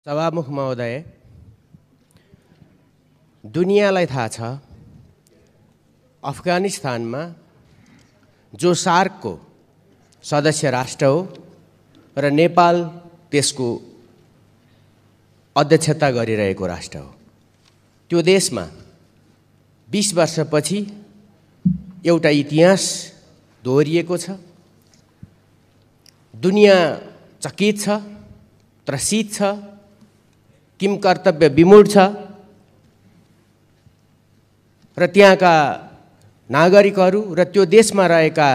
सभामुख महोदय, दुनियाँलाई थाहा छ अफगानिस्तानमा जो सार्कको सदस्य राष्ट्र हो र नेपाल त्यसको अध्यक्षता गरिरहेको राष्ट्र हो, त्यो देशमा 20 वर्षपछि एउटा इतिहास दोहोरिएको छ। दुनियाँ चकित छ, त्रसित छ, किम कर्तव्य विमूढ छ र त्यहाँका नागरिकहरू र त्यो देशमा रहेका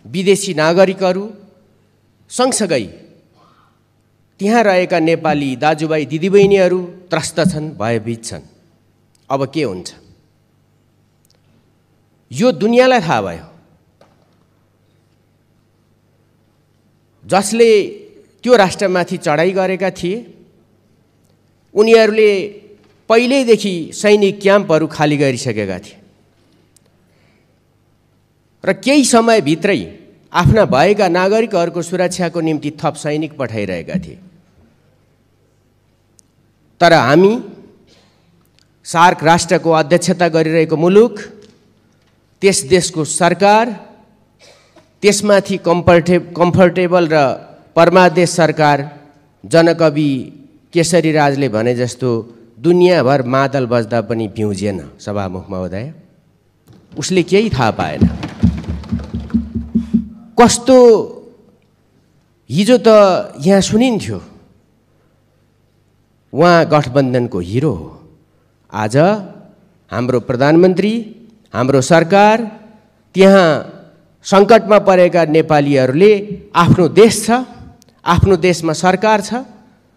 विदेशी नागरिकहरू सँगसँगै त्यहाँ रहेका नेपाली दाजुभाइ दिदीबहिनीहरू त्रस्त छन्, भयभीत छन्। अब के हुन्छ यो दुनियाँलाई थाहा भयो। जसले त्यो राष्ट्रमाथि चढाइ गरेका थिए उनीहरूले पहिल्यैदेखि सैनिक क्याम्पहरू खाली गरिसकेका थिए र केही समयभित्रै आफ्ना भएका नागरिकहरूको सुरक्षाको निम्ति थप सैनिक पठाइरहेका थिए। तर हामी सार्क राष्ट्रको अध्यक्षता गरिरहेको मुलुक, त्यस देशको सरकार, त्यसमाथि कम्फर्टेबल र परमादेश सरकार जनकवि केशरी राजले भने जस्तो दुनियाँभर मादल बज्दा पनि भिउजेन। सभामुख महोदय, उसले केही थाहा पाएन। कस्तो हिजो त यहाँ सुनिन्थ्यो उहाँ गठबन्धनको हिरो हो। आज हाम्रो प्रधानमन्त्री, हाम्रो सरकार, त्यहाँ सङ्कटमा परेका नेपालीहरूले आफ्नो देश छ, आफ्नो देशमा सरकार छ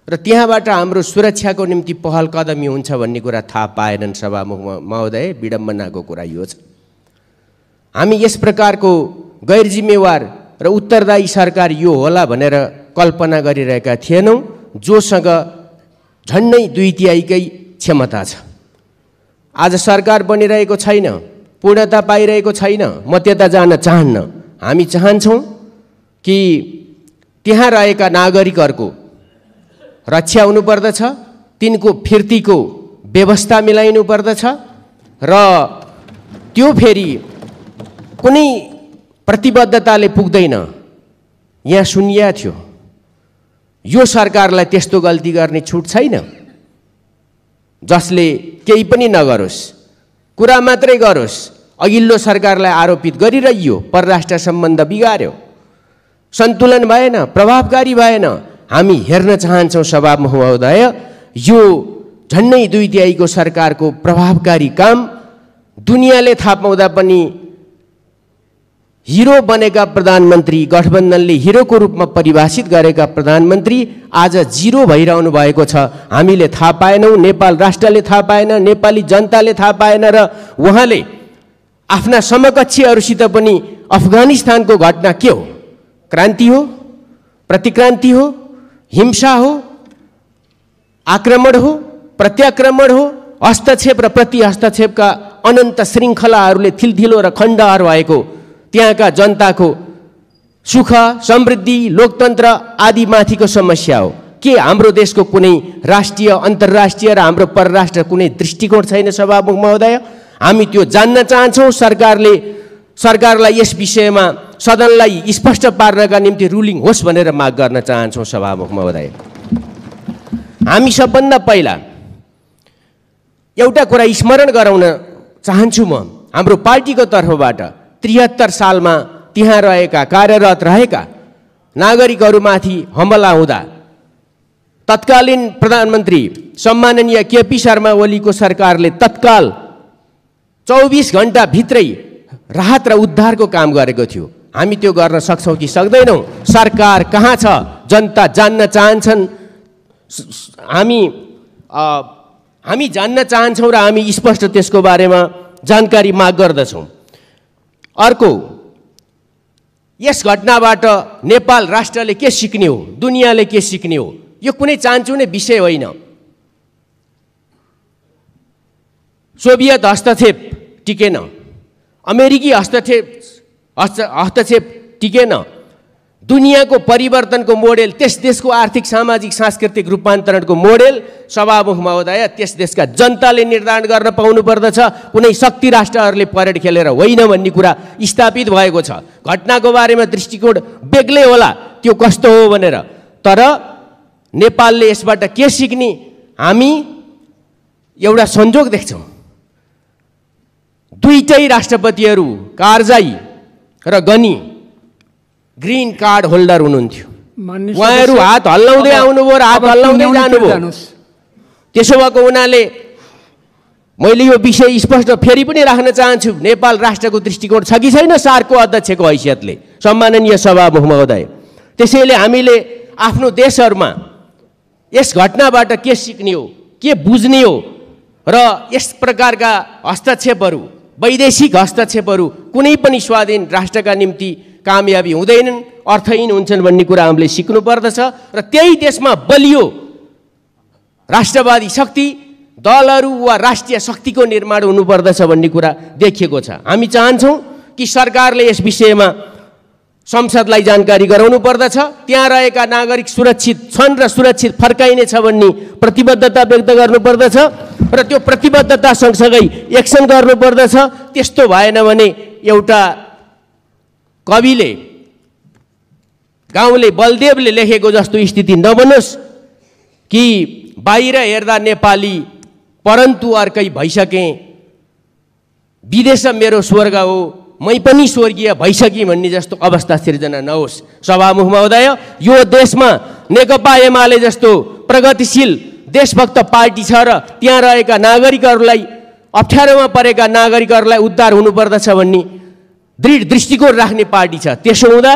र त्यहाँबाट हाम्रो सुरक्षाको निम्ति पहल कदमी हुन्छ भन्ने कुरा थाहा पाएनन्। सभामुख महोदय, विडम्बनाको कुरा यो छ। हामी यस प्रकारको गैर जिम्मेवार र उत्तरदायी सरकार यो होला भनेर कल्पना गरिरहेका थिएनौँ, जोसँग झन्डै 2/3 क्षमता छ। आज सरकार बनिरहेको छैन, पूर्णता पाइरहेको छैन। म त्यता जान चाहन्न। हामी चाहन्छौँ कि त्यहाँ रहेका नागरिकहरूको रक्षा हुनुपर्दछ, तिनको फिर्तीको व्यवस्था मिलाइनु पर्दछ र त्यो फेरि कुनै प्रतिबद्धताले पुग्दैन। यहाँ सुनिया थियो यो सरकारलाई त्यस्तो गल्ती गर्ने छुट छैन जसले केही पनि नगरोस्, कुरा मात्रै गरोस्। अघिल्लो सरकारलाई आरोपित गरिरहियो, परराष्ट्र सम्बन्ध बिगार्यो, सन्तुलन भएन, प्रभावकारी भएन। हामी हेर्न चाहन्छौँ सभामुख महोदय, यो झन्डै 2/3 सरकारको प्रभावकारी काम दुनियाँले थाहा पाउँदा पनि हिरो बनेका प्रधानमन्त्री, गठबन्धनले हिरोको रूपमा परिभाषित गरेका प्रधानमन्त्री आज जिरो भइरहनु भएको छ। हामीले थाहा पाएनौँ, नेपाल राष्ट्रले थाहा पाएन, नेपाली जनताले थाहा पाएन र उहाँले आफ्ना समकक्षीहरूसित पनि अफगानिस्तानको घटना के हो, क्रान्ति हो, प्रतिक्रान्ति हो, हिंसा हो, आक्रमण हो, प्रत्याक्रमण हो, हस्तक्षेप र प्रति हस्तक्षेपका अनन्त श्रृङ्खलाहरूले थिलथिलो र खण्डहर भएको त्यहाँका जनताको सुख, समृद्धि, लोकतन्त्र आदि माथिको समस्या हो। के हाम्रो देशको कुनै राष्ट्रिय, अन्तर्राष्ट्रिय र हाम्रो परराष्ट्र कुनै दृष्टिकोण छैन? सभामुख महोदय, हामी त्यो जान्न चाहन्छौँ। सरकारलाई यस विषयमा सदनलाई स्पष्ट पार्नका निम्ति रुलिङ होस् भनेर माग गर्न चाहन्छौँ। सभामुख महोदय, हामी सबभन्दा पहिला एउटा कुरा स्मरण गराउन चाहन्छु म। हाम्रो पार्टीको तर्फबाट 73 सालमा त्यहाँ रहेका, कार्यरत रहेका नागरिकहरूमाथि हमला हुँदा तत्कालीन प्रधानमन्त्री सम्माननीय केपी शर्मा ओलीको सरकारले तत्काल 24 घण्टा भित्रै राहत र उद्धारको काम गरेको थियो। हामी त्यो गर्न सक्छौँ कि सक्दैनौँ? सरकार कहाँ छ जनता जान्न चाहन्छन्। हामी जान्न चाहन्छौँ र हामी स्पष्ट त्यसको बारेमा जानकारी माग गर्दछौँ। अर्को, यस घटनाबाट नेपाल राष्ट्रले के सिक्ने हो, दुनियाँले के सिक्ने हो? यो कुनै चान्चुने विषय होइन। सोभियत हस्तक्षेप टिकेन, अमेरिकी हस्तक्षेप टिकेन, दुनियाँको परिवर्तनको मोडेल, त्यस देशको आर्थिक सामाजिक सांस्कृतिक रूपान्तरणको मोडेल सभामुख महोदय त्यस देशका जनताले निर्धारण गर्न पाउनुपर्दछ, कुनै शक्ति राष्ट्रहरूले परेड खेलेर होइन भन्ने कुरा स्थापित भएको छ। घटनाको बारेमा दृष्टिकोण बेग्लै होला त्यो कस्तो हो भनेर, तर नेपालले यसबाट के सिक्ने? हामी एउटा संजोग देख्छौँ, दुईटै राष्ट्रपतिहरू कारजाई र गनी ग्रीन कार्ड होल्डर हुनुहुन्थ्यो। उहाँहरू हात हल्लाउँदै आउनुभयो र हात हल्लाउँदै जानुभयो। त्यसो भएको हुनाले मैले यो विषय स्पष्ट फेरि पनि राख्न चाहन्छु, नेपाल राष्ट्रको दृष्टिकोण छ कि छैन सार्कको अध्यक्षको हैसियतले, सम्माननीय सभामुख महोदय। त्यसैले हामीले आफ्नो देशहरूमा यस घटनाबाट के सिक्ने हो, के बुझ्ने हो र यस प्रकारका हस्तक्षेपहरू, वैदेशिक हस्तक्षेपहरू कुनै पनि स्वाधीन राष्ट्रका निम्ति कामयाबी हुँदैनन्, अर्थहीन हुन्छन् भन्ने कुरा हामीले सिक्नु पर्दछ। र त्यही देशमा बलियो राष्ट्रवादी शक्ति दलहरू वा राष्ट्रिय शक्तिको निर्माण हुनुपर्दछ भन्ने कुरा देखिएको छ। हामी चाहन्छौँ कि सरकारले यस विषयमा संसदलाई जानकारी गराउनु पर्दछ, त्यहाँ रहेका नागरिक सुरक्षित छन् र सुरक्षित फर्काइनेछ भन्ने प्रतिबद्धता व्यक्त गर्नुपर्दछ र त्यो प्रतिबद्धता सँगसँगै एक्सन गर्नुपर्दछ। त्यस्तो भएन भने एउटा कविले, गाउँले बलदेवले लेखेको जस्तो स्थिति नबनोस् कि बाहिर हेर्दा नेपाली परन्तु अर्कै भइसकेँ, विदेश मेरो स्वर्ग हो, मै पनि स्वर्गीय भइसकेँ भन्ने जस्तो अवस्था सिर्जना नहोस्। सभामुख महोदय, यो देशमा नेकपा एमाले जस्तो प्रगतिशील देशभक्त पार्टी छ र त्यहाँ रहेका नागरिकहरूलाई, अप्ठ्यारोमा परेका नागरिकहरूलाई उद्धार हुनुपर्दछ भन्ने दृढ दृष्टिकोण राख्ने पार्टी छ। त्यसो हुँदा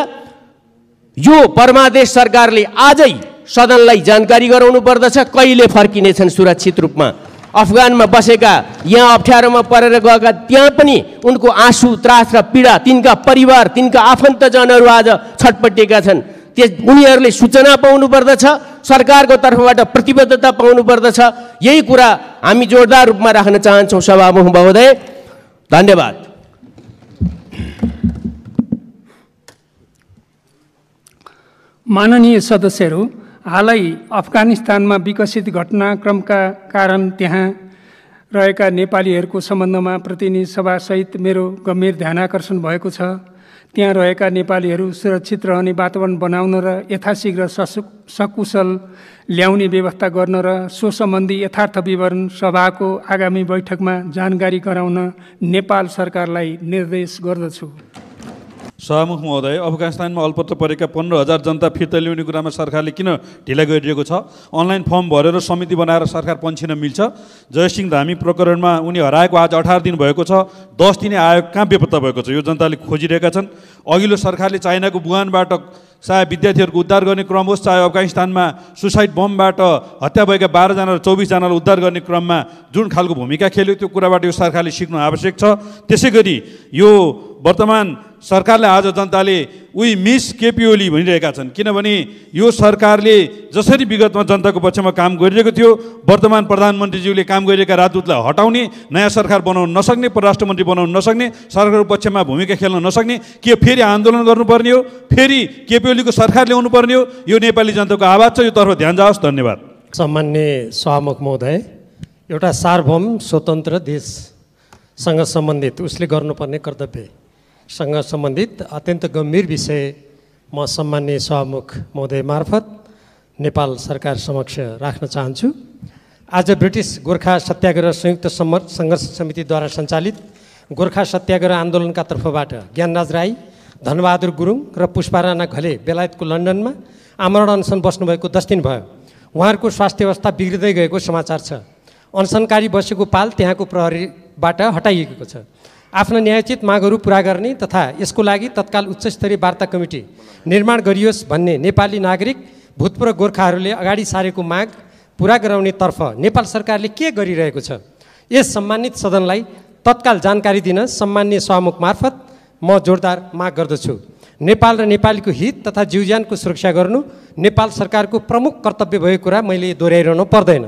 यो परमादेश सरकारले आजै सदनलाई जानकारी गराउनु पर्दछ कहिले फर्किनेछन् सुरक्षित रूपमा। अफगानमा बसेका, यहाँ अप्ठ्यारोमा परेर गएका, त्यहाँ पनि उनको आँसु त्रास र पीडा, तिनका परिवार, तिनका आफन्तजनहरू आज छटपटिएका छन्। उनीहरूले सूचना पाउनु पर्दछ, सरकारको तर्फबाट प्रतिबद्धता पाउनु पर्दछ। यही कुरा हामी जोरदार रूपमा राख्न चाहन्छौँ सभामुख महोदय। धन्यवाद। माननीय सदस्यहरू, हालै अफगानिस्तानमा विकसित घटनाक्रमका कारण त्यहाँ रहेका नेपालीहरूको सम्बन्धमा प्रतिनिधि सभासहित मेरो गम्भीर ध्यानाकर्षण भएको छ। त्यहाँ रहेका नेपालीहरू सुरक्षित रहने वातावरण बनाउन र यथाशीघ्र सकुशल ल्याउने व्यवस्था गर्न र सो सम्बन्धी यथार्थ विवरण सभाको आगामी बैठकमा जानकारी गराउन नेपाल सरकारलाई निर्देश गर्दछु। सभामुख महोदय, अफगानिस्तानमा अल्पत्र परेका 15,000 जनता फिर्ता ल्याउने कुरामा सरकारले किन ढिला गरिरहेको छ? अनलाइन फर्म भरेर समिति बनाएर सरकार पन्छिन मिल्छ? जयसिंह धामी प्रकरणमा उनी हराएको आज 18 दिन भएको छ, 10 दिने आयोग कहाँ बेपत्ता भएको छ? यो जनताले खोजिरहेका छन्। अघिल्लो सरकारले चाइनाको वुहानबाट चाहे विद्यार्थीहरूको उद्धार गर्ने क्रम होस्, चाहे अफगानिस्तानमा सुसाइड बमबाट हत्या भएका 12जना र 24जनालाई उद्धार गर्ने क्रममा जुन खालको भूमिका खेल्यो, त्यो कुराबाट यो सरकारले सिक्नु आवश्यक छ। त्यसै गरी यो वर्तमान सरकारले आज जनताले उही मिस केपी ओली भनिरहेका छन्, किनभने यो सरकारले जसरी विगतमा जनताको पक्षमा काम गरिरहेको थियो, वर्तमान प्रधानमन्त्रीज्यूले काम गरिरहेका राजदूतलाई हटाउने, नयाँ सरकार बनाउन नसक्ने, परराष्ट्र मन्त्री बनाउन नसक्ने, सरकारको पक्षमा भूमिका खेल्न नसक्ने, के फेरि आन्दोलन गर्नुपर्ने हो, फेरि केपी ओलीको सरकार ल्याउनु पर्ने हो? यो नेपाली जनताको आवाज छ, यो तर्फ ध्यान जाओस्। धन्यवाद। सम्माननीय सभामुख महोदय, एउटा सार्वभौम स्वतन्त्र देशसँग सम्बन्धित उसले गर्नुपर्ने कर्तव्यसँग सम्बन्धित अत्यन्त गम्भीर विषय म सम्माननीय सभामुख महोदय मार्फत नेपाल सरकार समक्ष राख्न चाहन्छु। आज ब्रिटिस गोर्खा सत्याग्रह संयुक्त सङ्घर्ष समितिद्वारा सञ्चालित गोर्खा सत्याग्रह आन्दोलनका तर्फबाट ज्ञानराज राई, धनबहादुर गुरुङ र पुष्पा राणा घले बेलायतको लन्डनमा आमरण अनसन बस्नुभएको 10 दिन भयो। उहाँहरूको स्वास्थ्य अवस्था बिग्रिँदै गएको समाचार छ। अनसनकारी बसेको पाल त्यहाँको प्रहरीबाट हटाइएको छ। आफ्ना न्यायोचित मागहरू पुरा गर्ने तथा यसको लागि तत्काल उच्चस्तरीय वार्ता कमिटी निर्माण गरियोस् भन्ने नेपाली नागरिक भूतपूर्व गोर्खाहरूले अगाडि सारेको माग पुरा गराउनेतर्फ नेपाल सरकारले के गरिरहेको छ? यस सम्मानित सदनलाई तत्काल जानकारी दिन सम्माननीय सभामुख मार्फत म जोरदार माग गर्दछु। नेपाल र नेपालीको हित तथा जीवज्यानको सुरक्षा गर्नु नेपाल सरकारको प्रमुख कर्तव्य भएको कुरा मैले दोहोऱ्याइरहनु पर्दैन।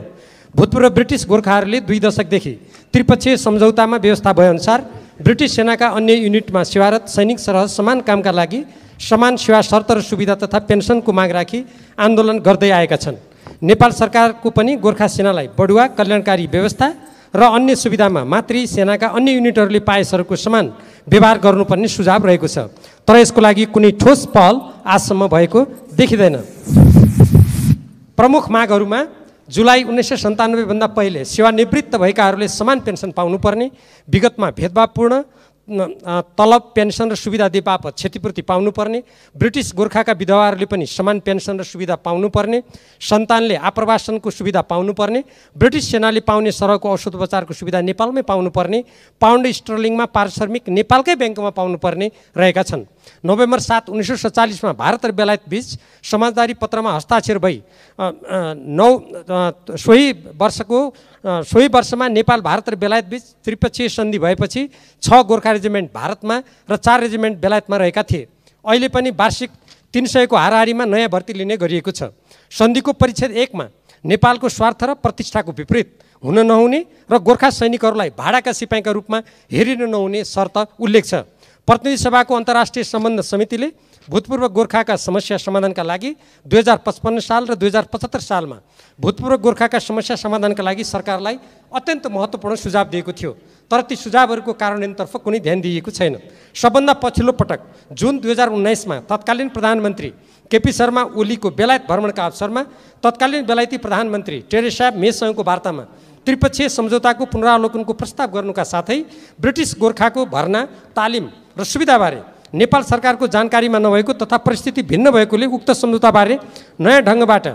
भूतपूर्व ब्रिटिस गोर्खाहरूले 2 दशकदेखि त्रिपक्षीय सम्झौतामा व्यवस्था भएअनुसार ब्रिटिस सेनाका अन्य युनिटमा सेवारत सैनिक सरह समान कामका लागि समान सेवा शर्त र सुविधा तथा पेन्सनको माग राखी आन्दोलन गर्दै आएका छन्। नेपाल सरकारको पनि गोर्खा सेनालाई बढुवा कल्याणकारी व्यवस्था र अन्य सुविधामा मातृ सेनाका अन्य युनिटहरूले पाएसहरूको समान व्यवहार गर्नुपर्ने सुझाव रहेको छ, तर यसको लागि कुनै ठोस पहल आजसम्म भएको देखिँदैन। प्रमुख मागहरूमा जुलाई 1997 भन्दा पहिले सेवानिवृत्त भएकाहरूले समान पेन्सन पाउनुपर्ने, विगतमा भेदभावपूर्ण तलब पेन्सन र सुविधा दिए बापत क्षतिपूर्ति पाउनुपर्ने, ब्रिटिस गोर्खाका विधवाहरूले पनि समान पेन्सन र सुविधा पाउनुपर्ने, सन्तानले आप्रवासनको सुविधा पाउनुपर्ने, ब्रिटिस सेनाले पाउने सरहको औषधोपचारको सुविधा नेपालमै पाउनुपर्ने, पाउन्ड स्टर्लिङमा पारिश्रमिक नेपालकै ब्याङ्कमा पाउनुपर्ने रहेका छन्। नोभेम्बर 7, 1947 मा भारत र बेलायत बीच समझदारी पत्रमा हस्ताक्षर भई सोही वर्षमा नेपाल भारत र बेलायत बीच त्रिपक्षीय सन्धि भएपछि 6 गोर्खा रेजिमेन्ट भारतमा र 4 रेजिमेन्ट बेलायतमा रहेका थिए। अहिले पनि वार्षिक 300 को हाराहारीमा नयाँ भर्ती लिने गरिएको छ। सन्धिको परिच्छेद 1 मा नेपालको स्वार्थ र प्रतिष्ठाको विपरीत हुन नहुने र गोर्खा सैनिकहरूलाई भाडाका सिपाहीका रूपमा हेरिन नहुने शर्त उल्लेख छ। प्रतिनिधि सभाको अन्तर्राष्ट्रिय सम्बन्ध समितिले भूतपूर्व गोर्खाका समस्या समाधानका लागि 2055 साल र 2075 सालमा भूतपूर्व गोर्खाका समस्या समाधानका लागि सरकारलाई अत्यन्त महत्त्वपूर्ण सुझाव दिएको थियो, तर ती सुझावहरूको कार्यान्वयनतर्फ कुनै ध्यान दिइएको छैन। सबभन्दा पछिल्लो पटक जुन 2019 मा तत्कालीन प्रधानमन्त्री केपी शर्मा ओलीको बेलायत भ्रमणका अवसरमा तत्कालीन बेलायती प्रधानमन्त्री टेरेसा मेसँगको वार्तामा त्रिपक्षीय सम्झौताको पुनरावलोकनको प्रस्ताव गर्नुका साथै ब्रिटिस गोर्खाको भर्ना, तालिम र सुविधाबारे नेपाल सरकारको जानकारीमा नभएको तथा परिस्थिति भिन्न भएकोले उक्त सम्झौताबारे नयाँ ढङ्गबाट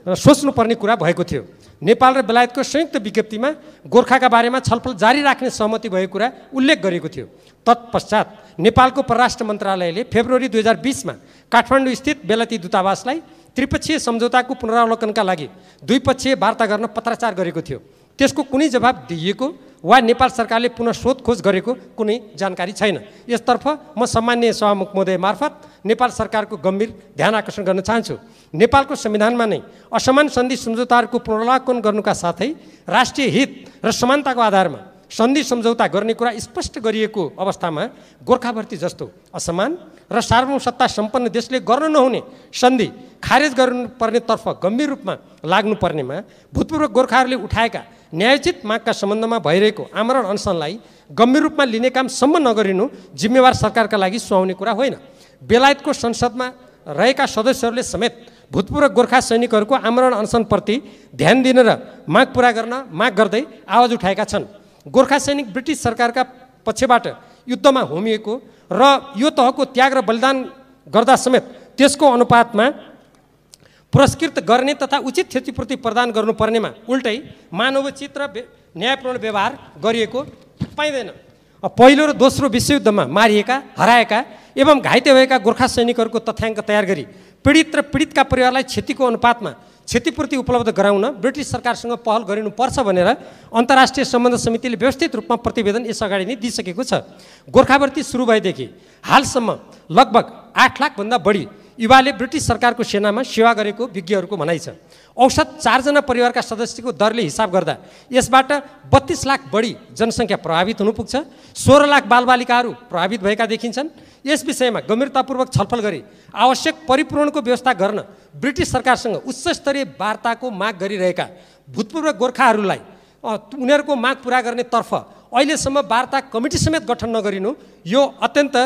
सोच्नुपर्ने कुरा भएको थियो। नेपाल र बेलायतको संयुक्त विज्ञप्तिमा गोर्खाका बारेमा छलफल जारी राख्ने सहमति भएको कुरा उल्लेख गरेको थियो। तत्पश्चात नेपालको परराष्ट्र मन्त्रालयले फेब्रुअरी 2020 मा काठमाडौँ स्थित बेलायती दूतावासलाई त्रिपक्षीय सम्झौताको पुनरावलोकनका लागि द्विपक्षीय वार्ता गर्न पत्राचार गरेको थियो। त्यसको कुनै जवाब दिइएको वा नेपाल सरकारले पुनः सोधखोज गरेको कुनै जानकारी छैन। यसतर्फ म सम्माननीय सभामुख महोदय मार्फत नेपाल सरकारको गम्भीर ध्यान आकर्षण गर्न चाहन्छु। नेपालको संविधानमा नै असमान सन्धि सम्झौताहरूको पुनरावलोकन गर्नुका साथै राष्ट्रिय हित र समानताको आधारमा सन्धि सम्झौता गर्ने कुरा स्पष्ट गरिएको अवस्थामा गोर्खा भर्ती जस्तो असमान र सार्वभौम सत्ता सम्पन्न देशले गर्न नहुने सन्धि खारेज गर्नुपर्नेतर्फ गम्भीर रूपमा लाग्नुपर्नेमा भूतपूर्व गोर्खाहरूले उठाएका न्यायोचित मागका सम्बन्धमा भइरहेको आमरण अनसनलाई गम्भीर रूपमा लिने काम सम्म नगरिनु जिम्मेवार सरकारका लागि सुहाउने कुरा होइन। बेलायतको संसदमा रहेका सदस्यहरूले समेत भूतपूर्व गोर्खा सैनिकहरूको आमरण अनसनप्रति ध्यान दिन र माग पुरा गर्न माग गर्दै आवाज उठाएका छन्। गोर्खा सैनिक ब्रिटिस सरकारका पक्षबाट युद्धमा होमिएको र यो तहको त्याग र बलिदान गर्दा समेत त्यसको अनुपातमा पुरस्कृत गर्ने तथा उचित क्षतिपूर्ति प्रदान गर्नुपर्नेमा उल्टै मानवोचित र न्यायपूर्ण व्यवहार गरिएको पाइँदैन। पहिलो र दोस्रो विश्वयुद्धमा मारिएका, हराएका एवं घाइते भएका गोर्खा सैनिकहरूको तथ्याङ्क तयार गरी पीडित र पीडितका परिवारलाई क्षतिको अनुपातमा क्षतिपूर्ति उपलब्ध गराउन ब्रिटिस सरकारसँग पहल गरिनुपर्छ भनेर अन्तर्राष्ट्रिय सम्बन्ध समितिले व्यवस्थित रूपमा प्रतिवेदन यसअगाडि नै दिइसकेको छ। गोर्खाभर्ती सुरु भएदेखि हालसम्म लगभग 8 लाख भन्दा बढी युवाले ब्रिटिस सरकारको सेनामा सेवा गरेको विज्ञहरूको भनाइ छ। औसत 4 जना परिवारका सदस्यको दरले हिसाब गर्दा यसबाट 32 लाख बढी जनसङ्ख्या प्रभावित हुन पुग्छ। 16 लाख बालबालिकाहरू प्रभावित भएका देखिन्छन्। यस विषयमा गम्भीरतापूर्वक छलफल गरी आवश्यक परिपूरणको व्यवस्था गर्न ब्रिटिस सरकारसँग उच्चस्तरीय वार्ताको माग गरिरहेका भूतपूर्व गोर्खाहरूलाई उनीहरूको माग पुरा गर्नेतर्फ अहिलेसम्म वार्ता कमिटी समेत गठन नगरिनु यो अत्यन्त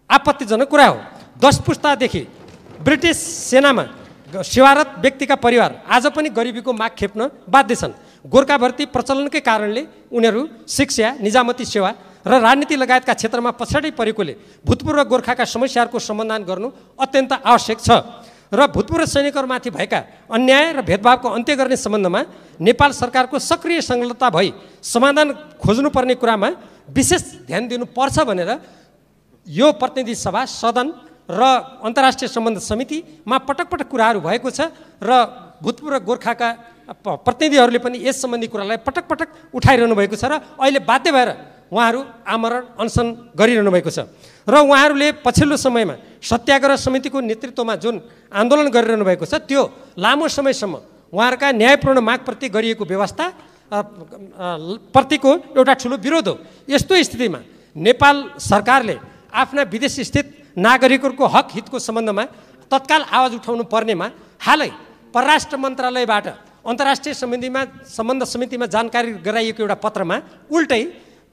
आपत्तिजनक कुरा हो। 10 पुस्तादेखि ब्रिटिस सेनामा सेवारत व्यक्तिका परिवार आज पनि गरिबीको माग खेप्न बाध्य छन्। गोर्खा भर्ती प्रचलनकै कारणले उनीहरू शिक्षा, निजामती सेवा र राजनीति लगायतका क्षेत्रमा पछाडि परेकोले भूतपूर्व गोर्खाका समस्याहरूको समाधान गर्नु अत्यन्त आवश्यक छ र भूतपूर्व सैनिकहरूमाथि भएका अन्याय र भेदभावको अन्त्य गर्ने सम्बन्धमा नेपाल सरकारको सक्रिय संलग्नता भई समाधान खोज्नुपर्ने कुरामा विशेष ध्यान दिनुपर्छ भनेर यो प्रतिनिधि सभा, सदन र अन्तर्राष्ट्रिय सम्बन्ध समितिमा पटक पटक कुराहरू भएको छ र भूतपूर्व गोर्खाका प्रतिनिधिहरूले पनि यस सम्बन्धी कुरालाई पटक पटक उठाइरहनु भएको छ र अहिले बाध्य भएर उहाँहरू आमरण अनसन गरिरहनु भएको छ र उहाँहरूले पछिल्लो समयमा सत्याग्रह समितिको नेतृत्वमा जुन आन्दोलन गरिरहनु भएको छ त्यो लामो समयसम्म उहाँहरूका न्यायपूर्ण मागप्रति गरिएको व्यवस्था प्रतिको एउटा ठुलो विरोध हो। यस्तो स्थितिमा नेपाल सरकारले आफ्ना विदेश स्थित नागरिकहरूको हक हितको सम्बन्धमा तत्काल आवाज उठाउनु पर्नेमा हालै परराष्ट्र मन्त्रालयबाट अन्तर्राष्ट्रिय सम्बन्ध समितिमा जानकारी गराइएको एउटा पत्रमा उल्टै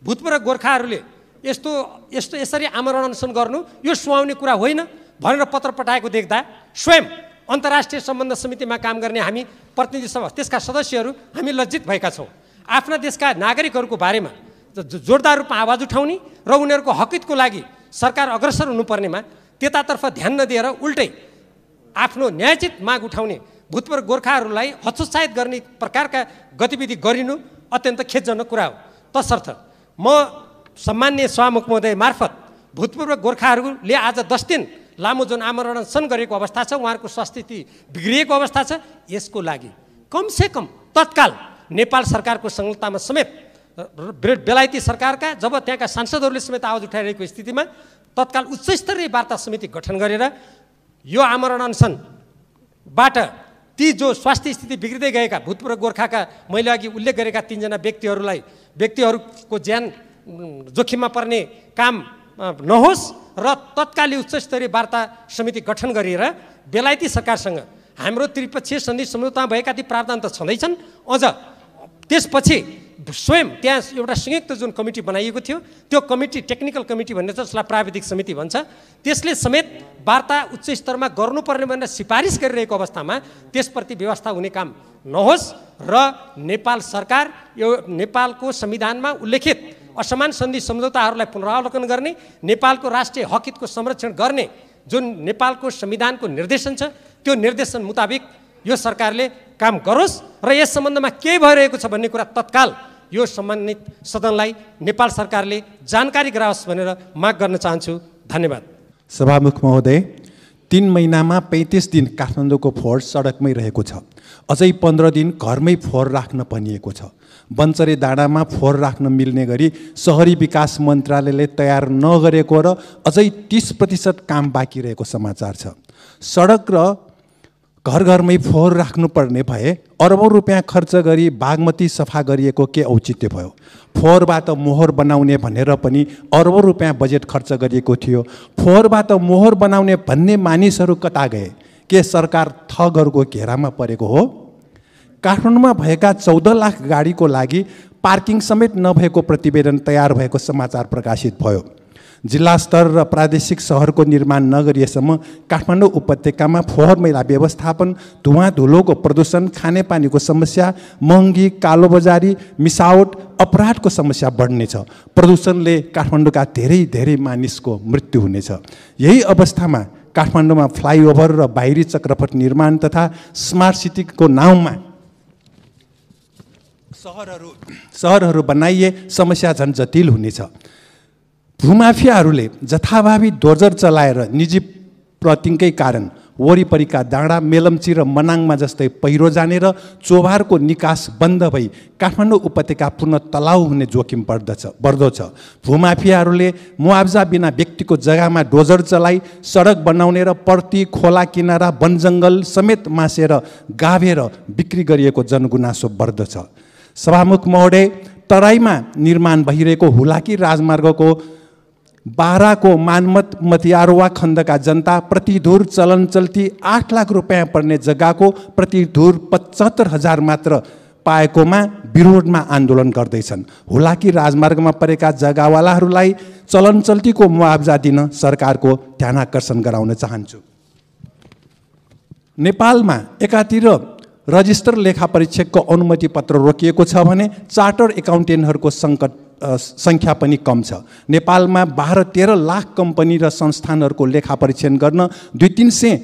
भूतपूर्व गोर्खाहरूले यसरी आमरण अनसन गर्नु यो सुहाउने कुरा होइन भनेर पत्र पठाएको देख्दा स्वयं अन्तर्राष्ट्रिय सम्बन्ध समितिमा काम गर्ने हामी प्रतिनिधि सभा त्यसका सदस्यहरू हामी लज्जित भएका छौँ। आफ्ना देशका नागरिकहरूको बारेमा जोरदार रूपमा आवाज उठाउने र उनीहरूको हकितको लागि सरकार अग्रसर हुनुपर्नेमा त्यतातर्फ ध्यान नदिएर उल्टै आफ्नो न्यायोचित माग उठाउने भूतपूर्व गोर्खाहरूलाई हतोत्साहित गर्ने प्रकारका गतिविधि गरिनु अत्यन्त खेदजनक कुरा हो। तसर्थ म सम्माननीय सभामुख महोदय मार्फत भूतपूर्व गोर्खाहरूले आज 10 दिन लामो जुन आमरण अनसन गरेको अवस्था छ, उहाँहरूको स्वास्थ्य स्थिति बिग्रिएको अवस्था छ, यसको लागि कमसेकम तत्काल नेपाल सरकारको संलग्नतामा समेत बेलायती सरकारका जब त्यहाँका सांसदहरूले समेत आवाज उठाइरहेको स्थितिमा तत्काल उच्च स्तरीय वार्ता समिति गठन गरेर यो आमरण अनसनबाट ती जो स्वास्थ्य स्थिति बिग्रिँदै गएका भूतपूर्व गोर्खाका मैले अघि उल्लेख गरेका 3 जना व्यक्तिहरूको ज्यान जोखिममा पर्ने काम नहोस् र तत्कालीन उच्च स्तरीय वार्ता समिति गठन गरेर बेलायती सरकारसँग हाम्रो त्रिपक्षीय सन्धि सम्झौतामा भएका ती प्रावधान त छँदैछन्, अझ त्यसपछि स्वयं त्यहाँ एउटा संयुक्त जुन कमिटी बनाइएको थियो त्यो कमिटी टेक्निकल कमिटी भन्ने जसलाई प्राविधिक समिति भन्छ त्यसले समेत वार्ता उच्च स्तरमा गर्नुपर्ने भनेर सिफारिस गरिरहेको अवस्थामा त्यसप्रति व्यवस्था हुने काम नहोस् र नेपाल सरकार यो नेपालको संविधानमा उल्लेखित असमान सन्धि सम्झौताहरूलाई पुनरावलोकन गर्ने, नेपालको राष्ट्रिय हक हितको संरक्षण गर्ने जुन नेपालको संविधानको निर्देशन छ त्यो निर्देशन मुताबिक यो सरकारले काम गरोस् र यस सम्बन्धमा के भइरहेको छ भन्ने कुरा तत्काल यो सम्बन्धित सदनलाई नेपाल सरकारले जानकारी गराओस् भनेर माग गर्न चाहन्छु। धन्यवाद। सभामुख महोदय, 3 महिनामा 35 दिन काठमाडौँको फोहोर सडकमै रहेको छ। अझै 15 दिन घरमै फोहोर राख्न भनिएको छ। बन्चरे डाँडामा फोहोर राख्न मिल्ने गरी शहरी विकास मन्त्रालयले तयार नगरेको र अझै 30% काम बाँकी रहेको समाचार छ। सडक र घर घरमै फोहोर राख्नुपर्ने भए अरबौं रुपियाँ खर्च गरी बागमती सफा गरिएको के औचित्य भयो? फोहोरबाट मोहर बनाउने भनेर पनि अरबौं रुपियाँ बजेट खर्च गरिएको थियो। फोहोरबाट मोहर बनाउने भन्ने मानिसहरू कता गए? के सरकार ठगहरूको घेरामा परेको हो? काठमाडौँमा भएका 14 लाख गाडीको लागि पार्किङ समेत नभएको प्रतिवेदन तयार भएको समाचार प्रकाशित भयो। जिल्ला स्तर र प्रादेशिक सहरको निर्माण नगरिएसम्म काठमाडौँ उपत्यकामा फोहोर मैला व्यवस्थापन, धुवाँ धुलोको प्रदूषण, खानेपानीको समस्या, महँगी, कालोबजारी, मिसावट, अपराधको समस्या बढ्नेछ। प्रदूषणले काठमाडौँका धेरै मानिसको मृत्यु हुनेछ। यही अवस्थामा काठमाडौँमा फ्लाइओभर र बाहिरी चक्रपथ निर्माण तथा स्मार्ट सिटीको नाउँमा सहरहरू बनाइए समस्या झन् जटिल हुनेछ। भूमाफियाहरूले जथाभावी डोजर चलाएर निजी प्रतिङकै कारण वरिपरिका डाँडा, मेलम्ची र मनाङमा जस्तै पहिरो जाने र चोभारको निकास बन्द भई काठमाडौँ उपत्यका पुनः तलाउ हुने जोखिम बढ्दो छ। भूमाफियाहरूले मुआब्जा बिना व्यक्तिको जग्गामा डोजर चलाई सडक बनाउने र पर्ती, खोला किनारा, वनजङ्गल समेत मासेर गाभेर बिक्री गरिएको जनगुनासो बढ्दछ। सभामुख महोदय, तराईमा निर्माण भइरहेको हुलाकी राजमार्गको बाराको मानमत मतियारवा खण्डका जनता प्रतिधुर चलन चल्ती 8 लाख रुपियाँ पर्ने जग्गाको प्रतिधुर 75,000 मात्र पाएकोमा विरोधमा आन्दोलन गर्दैछन्। हुलाकी राजमार्गमा परेका जग्गावालाहरूलाई चलन चल्तीको मुआब्जा दिन सरकारको ध्यानाकर्षण गराउन चाहन्छु। नेपालमा एकातिर रजिस्टर लेखा परीक्षकको अनुमति पत्र रोकिएको छ भने चार्टर एकाउन्टेन्टहरूको सङ्ख्या पनि कम छ। नेपालमा 12-13 लाख कम्पनी र संस्थानहरूको लेखा परीक्षण गर्न 200-300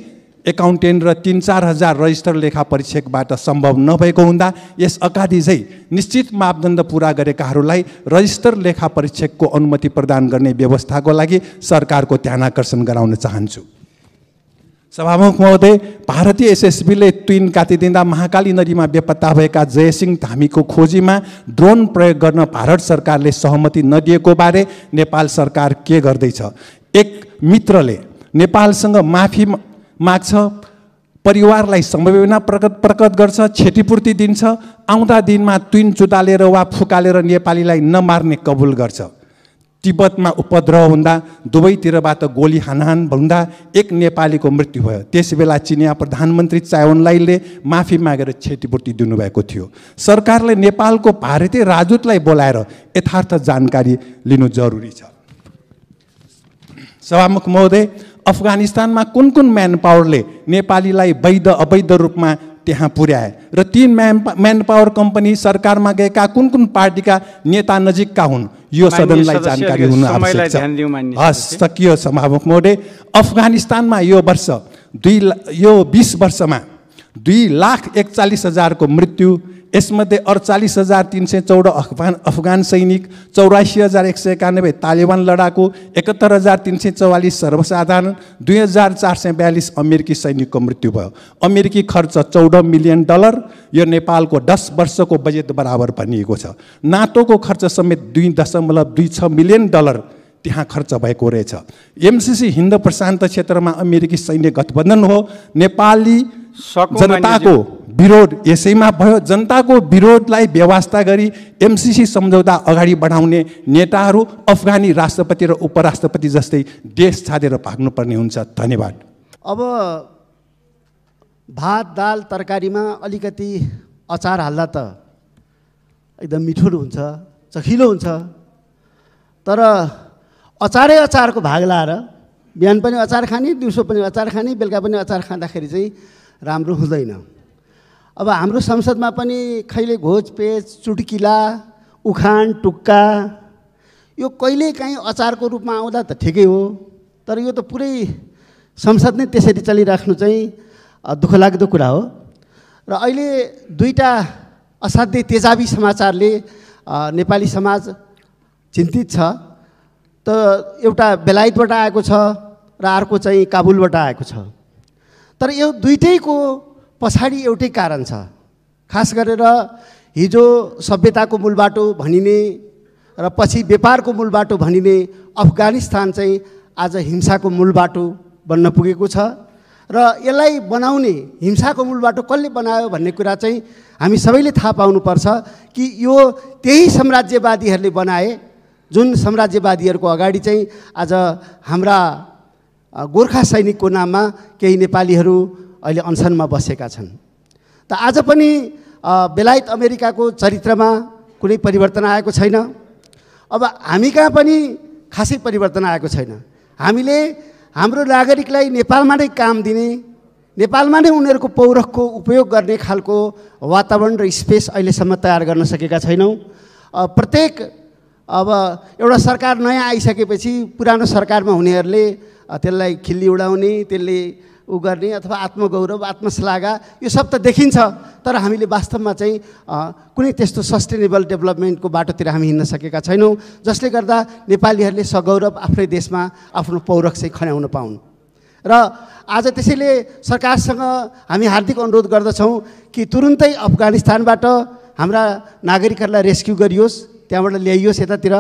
एकाउन्टेन्ट र 3-4 हजार रजिस्टर लेखा परीक्षकबाट सम्भव नभएको हुँदा यस अगाडि झै निश्चित मापदण्ड पुरा गरेकाहरूलाई रजिस्टर लेखा परीक्षकको अनुमति प्रदान गर्ने व्यवस्थाको लागि सरकारको ध्यानाकर्षण गराउन चाहन्छु। सभामुख महोदय, भारतीय एसएसबीले तुइन काटिदिँदा महाकाली नदीमा बेपत्ता भएका जयसिंह धामीको खोजीमा ड्रोन प्रयोग गर्न भारत सरकारले सहमति नदिएको बारे नेपाल सरकार के गर्दैछ? एक मित्रले नेपालसँग माफी माग्छ, परिवारलाई समवेदना प्रकट गर्छ, क्षतिपूर्ति दिन्छ, आउँदा दिनमा तुइन चुतालेर वा फुकालेर नेपालीलाई नमार्ने कबुल गर्छ। तिब्बतमा उपद्रव हुँदा दुवैतिरबाट गोली हानहान हुँदा एक नेपालीको मृत्यु भयो। त्यसबेला चिनिया प्रधानमन्त्री चाय ओन लाईले माफी मागेर क्षतिपूर्ति दिनुभएको थियो। सरकारले नेपालको भारतीय राजदूतलाई बोलाएर यथार्थ जानकारी लिनु जरुरी छ। सभामुख महोदय, अफगानिस्तानमा कुन कुन म्यान पावरले नेपालीलाई वैध अवैध रूपमा त्यहाँ पुर्याए र ती म्यान पावर कम्पनी सरकारमा गएका कुन कुन पार्टीका नेता नजिकका हुन्, यो सदनलाई जानकारी हुनु आवश्यक छ। हस्, सकियो सभामुख महोदय। अफगानिस्तानमा यो 20 वर्षमा 2,41,000 को मृत्यु, यसमध्ये 48,314 अफगान सैनिक, 84,191 तालिबान लडाकु, 71,344 सर्वसाधारण, 2,442 अमेरिकी सैनिकको मृत्यु भयो। अमेरिकी खर्च $14 मिलियन, यो नेपालको 10 वर्षको बजेट बराबर भनिएको छ। नाटोको खर्च समेत $2.26 मिलियन त्यहाँ खर्च भएको रहेछ। एमसीसी हिन्द प्रशान्त क्षेत्रमा अमेरिकी सैन्य गठबन्धन हो। नेपाली जनताको विरोध यसैमा भयो। जनताको विरोधलाई व्यवस्था गरी एमसीसी सम्झौता अगाडि बढाउने नेताहरू अफगानी राष्ट्रपति र उपराष्ट्रपति जस्तै देश छाडेर भाग्नुपर्ने हुन्छ। धन्यवाद। अब भात दाल तरकारीमा अलिकति अचार हाल्दा त एकदम मिठो हुन्छ, चखिलो हुन्छ, तर अचारको भाग लाएर बिहान पनि अचार खाने, दिउँसो पनि अचार खाने, बेलुका पनि अचार खाँदाखेरि चाहिँ राम्रो हुँदैन। अब हाम्रो संसदमा पनि खैले घोचपेच, चुटकिला, उखान टुक्का यो कहिलेकाहीँ अचारको रूपमा आउँदा त ठिकै हो, तर यो त पुरै संसद नै त्यसरी चलिराख्नु चाहिँ दुःखलाग्दो कुरा हो। र अहिले दुईटा असाध्यै तेजाबी समाचारले नेपाली समाज चिन्तित छ। त एउटा बेलायतबाट आएको छ र अर्को चाहिँ काबुलबाट आएको छ। तर यो दुईटैको पछाडि एउटै कारण छ। खास गरेर हिजो सभ्यताको मूलबाटो भनिने र पछि व्यापारको मूलबाटो भनिने अफगानिस्तान चाहिँ आज हिंसाको मूलबाटो बन्न पुगेको छ। र यसलाई बनाउने हिंसाको मूलबाटो कसले बनायो भन्ने कुरा चाहिँ हामी सबैले थाहा पाउनुपर्छ कि यो त्यही साम्राज्यवादीहरूले बनाए, जुन साम्राज्यवादीहरूको अगाडि चाहिँ आज हाम्रा गोर्खा सैनिकको नाममा केही नेपालीहरू अहिले अनसनमा बसेका छन्। त आज पनि बेलायत अमेरिकाको चरित्रमा कुनै परिवर्तन आएको छैन। अब हामी कहाँ पनि खासै परिवर्तन आएको छैन। हामीले हाम्रो नागरिकलाई नेपालमा नै काम दिने, नेपालमा नै उनीहरूको पौरखको उपयोग गर्ने खालको वातावरण र स्पेस अहिलेसम्म तयार गर्न सकेका छैनौँ। प्रत्येक अब एउटा सरकार नयाँ आइसकेपछि पुरानो सरकारमा हुनेहरूले त्यसलाई खिल्ली उडाउने, त्यसले उ गर्ने अथवा आत्मगौरव, आत्मश्लाघा यो सब त देखिन्छ, तर हामीले वास्तवमा चाहिँ कुनै त्यस्तो सस्टेनेबल डेभलपमेन्टको बाटोतिर हामी हिँड्न सकेका छैनौँ, जसले गर्दा नेपालीहरूले सगौरव आफ्नै देशमा आफ्नो पौरख चाहिँ खन्याउन पाउन्। र आज त्यसैले सरकारसँग हामी हार्दिक अनुरोध गर्दछौँ कि तुरुन्तै अफगानिस्तानबाट हाम्रा नागरिकहरूलाई रेस्क्यु गरियोस्, त्यहाँबाट ल्याइयोस् यतातिर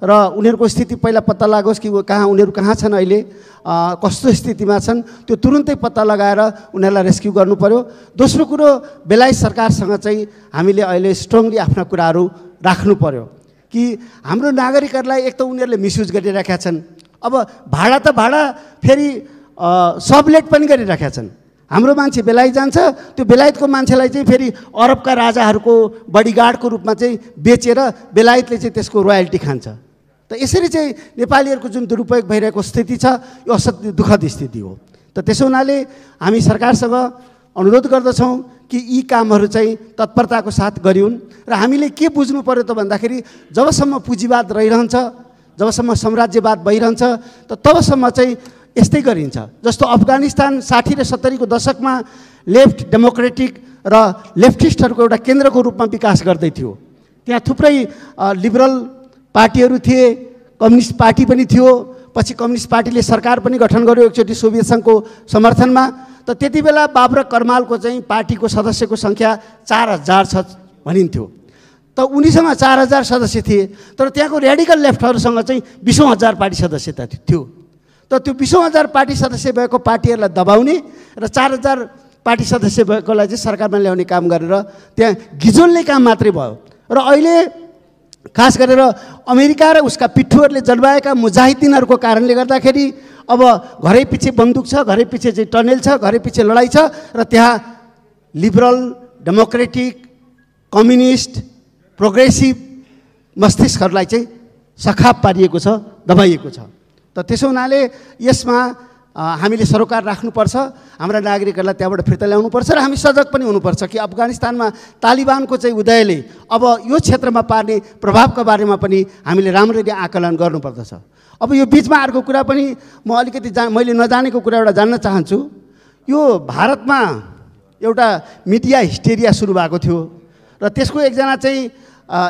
र उनीहरूको स्थिति पहिला पत्ता लागोस् कि उनीहरू कहाँ छन्, अहिले कस्तो स्थितिमा छन्, त्यो तुरुन्तै पत्ता लगाएर उनीहरूलाई रेस्क्यु गर्नु पर्यो। दोस्रो कुरो, बेलायत सरकारसँग चाहिँ हामीले अहिले स्ट्रङली आफ्ना कुराहरू राख्नु पर्यो कि हाम्रो नागरिकहरूलाई एक त उनीहरूले मिसयुज गरिरहेका छन्। अब भाडा त भाडा फेरि सबलेट पनि गरिरहेका छन्। हाम्रो मान्छे बेलायत जान्छ, त्यो बेलायतको मान्छेलाई चाहिँ फेरि अरबका राजाहरूको बडीगार्डको रूपमा चाहिँ बेचेर बेलायतले चाहिँ त्यसको रोयल्टी खान्छ। त यसरी चाहिँ नेपालीहरूको जुन दुरुपयोग भइरहेको स्थिति छ, यो असाध्यै दुःखद स्थिति हो। त त्यसो हुनाले हामी सरकारसँग अनुरोध गर्दछौँ कि यी कामहरू चाहिँ तत्परताको साथ गरिउन्। र हामीले के बुझ्नु पर्यो त भन्दाखेरि जबसम्म पुँजीवाद रहिरहन्छ, जबसम्म साम्राज्यवाद भइरहन्छ, त तबसम्म चाहिँ यस्तै गरिन्छ। जस्तो अफगानिस्तान 60 र 70 को दशकमा लेफ्ट डेमोक्रेटिक र लेफ्टिस्टहरूको एउटा केन्द्रको रूपमा विकास गर्दै थियो। त्यहाँ थुप्रै लिबरल पार्टीहरू थिए, कम्युनिस्ट पार्टी पनि थियो, पछि कम्युनिस्ट पार्टीले सरकार पनि गठन गर्यो एकचोटि सोभियत सङ्घको समर्थनमा। त त्यति बेला बाबरा करमालको चाहिँ पार्टीको सदस्यको सङ्ख्या 4000 छ भनिन्थ्यो। त उनीसँग 4000 सदस्य थिए, तर त्यहाँको रेडिकल लेफ्टहरूसँग चाहिँ 20,000 पार्टी सदस्यता थियो। त त्यो 20,000 पार्टी सदस्य भएको पार्टीहरूलाई दबाउने र 4000 पार्टी सदस्य भएकोलाई चाहिँ सरकारमा ल्याउने काम गरेर त्यहाँ गिजोल्ने काम मात्रै भयो। र अहिले खास गरेर अमेरिका र उसका पिट्ठुहरूले जन्माएका मुजाहिदिनहरूको कारणले गर्दाखेरि अब घरै पछि बन्दुक छ, घरै पछि चाहिँ टनेल छ, घरै पछि लडाइँ छ र त्यहाँ लिबरल, डेमोक्रेटिक, कम्युनिस्ट, प्रोग्रेसिभ मस्तिष्कहरूलाई चाहिँ सखाप पारिएको छ, दबाइएको छ। त त्यसो हुनाले यसमा हामीले सरोकार राख्नुपर्छ, हाम्रा नागरिकहरूलाई त्यहाँबाट फिर्ता ल्याउनुपर्छ र हामी सजग पनि हुनुपर्छ कि अफगानिस्तानमा तालिबानको चाहिँ उदयले अब यो क्षेत्रमा पार्ने प्रभावका बारेमा पनि हामीले राम्ररी आकलन गर्नुपर्दछ। अब यो बिचमा अर्को कुरा पनि म अलिकति मैले नजानेको कुरा एउटा जान्न चाहन्छु। यो भारतमा एउटा मिडिया हिस्टेरिया सुरु भएको थियो र त्यसको एकजना चाहिँ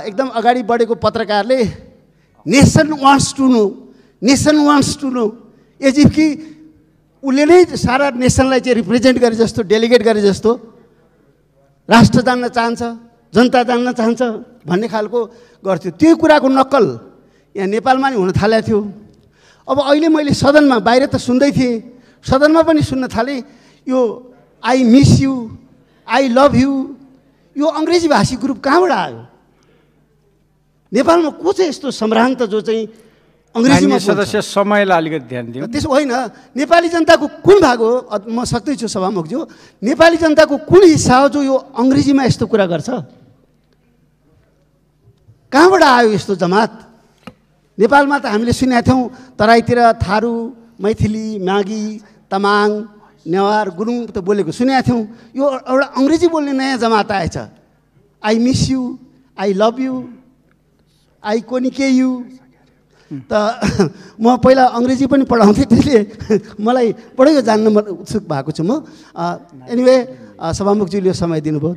एकदम अगाडि बढेको पत्रकारले nation wants to know as if कि उसले नै सारा नेसनलाई चाहिँ रिप्रेजेन्ट गरे जस्तो, डेलिगेट गरे जस्तो राष्ट्र जान्न चाहन्छ, जनता जान्न चाहन्छ भन्ने खालको गर्थ्यो। त्यो कुराको नक्कल यहाँ नेपालमा नि हुन थालेको थियो। अब अहिले मैले सदनमा, बाहिर त सुन्दै थिएँ, सदनमा पनि सुन्न थालेँ यो I miss you, I love you, यो अङ्ग्रेजी भाषी ग्रुप कहाँबाट आयो? नेपालमा को चाहिँ यस्तो सम्भ्रान्त जो चाहिँ अङ्ग्रेजीमा सदस्य समयलाई अलिकति ध्यान दियो। त्यसो होइन, नेपाली जनताको कुन भाग हो, म सक्दैछु सभामुखज्यू, नेपाली जनताको कुन हिस्सा हो जो यो अङ्ग्रेजीमा यस्तो कुरा गर्छ? कहाँबाट आयो यस्तो जमात? नेपालमा त हामीले सुनेका थियौँ तराईतिर थारू, मैथिली, मागी, तामाङ, नेवार, गुरुङ त बोलेको सुनेका थियौँ। यो एउटा अङ्ग्रेजी बोल्ने नयाँ जमात आएछ। I miss you, I love you, I कोनिके यु। त म पहिला अङ्ग्रेजी पनि पढाउँथेँ, त्यसले मलाई बढै जान्न उत्सुक भएको छु म। एनिवे सभामुखज्यूले समय दिनुभयो।